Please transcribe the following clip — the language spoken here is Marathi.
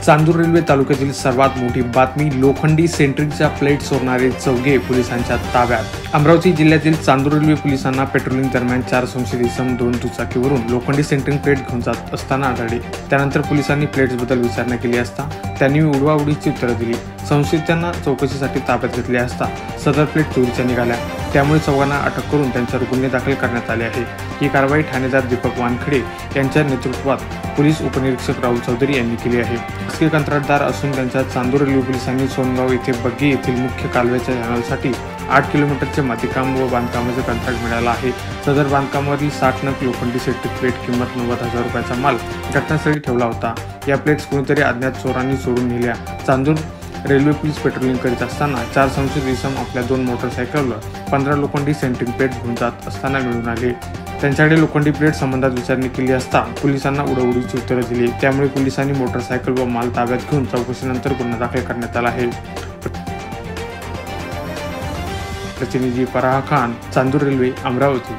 चांदूर रेल्वे तालुक्यातील सर्वात मोठी बातमी, लोखंडी सेंट्रिंगच्या प्लेट चोरणारे चौघे पोलिसांच्या ताब्यात। अमरावती जिल्ह्यातील चांदूर रेल्वे पोलिसांना पेट्रोलिंग दरम्यान 4 संशयित इसम 2 दुचाकीवरून लोखंडी सेंट्रिंग प्लेट घेऊन जात असताना आढळले। त्यानंतर पोलिसांनी प्लेट्सबद्दल विचारणा केली असता त्यांनी उडवाउडीची उत्तरं दिली। संशयितांना चौकशीसाठी ताब्यात घेतले असता सदर प्लेट चोरीच्या निघाल्या। त्यामुळे चौघांना अटक करून त्यांच्यावर गुन्हे दाखल करण्यात आले आहे। ही कारवाई ठाणेदार दीपक वानखडे यांच्या नेतृत्वात पोलीस उपनिरीक्षक राहुल चौधरी यांनी केली आहे। खासगी कंत्राटदार असून त्यांच्या चांदूर रेल्वे पोलिसांनी सोनगाव येथे बग्गी येथील मुख्य कालव्याच्या चॅनलसाठी 8 किलोमीटरचे मातीकाम व बांधकामाचे कंत्राट मिळाला आहे। सदर बांधकामावरील 60 नग लोखंडी सेंट्रिंग प्लेट किंमत 90,000 रुपयाचा माल घटनास्थळी ठेवला होता। या प्लेट्स कोणीतरी अज्ञात चोरांनी चोरून नेल्या। चांदूर रेल्वे पोलीस पेट्रोलिंग करीत असताना 4 संशयित इसम आपल्या 2 मोटरसायकलवर 15 लोखंडी सेंट्रिंग प्लेट घेऊन जात असताना मिळून आले। त्यांच्याकडे लोखंडी प्लेट संबंधात विचारणी केली असता पोलिसांना उडवडीची उत्तरं दिली। त्यामुळे पोलिसांनी मोटरसायकल व माल ताब्यात घेऊन चौकशीनंतर गुन्हा दाखल करण्यात आला आहे। प्रतिनिधी फराह खान, चांदूर रेल्वे, अमरावती।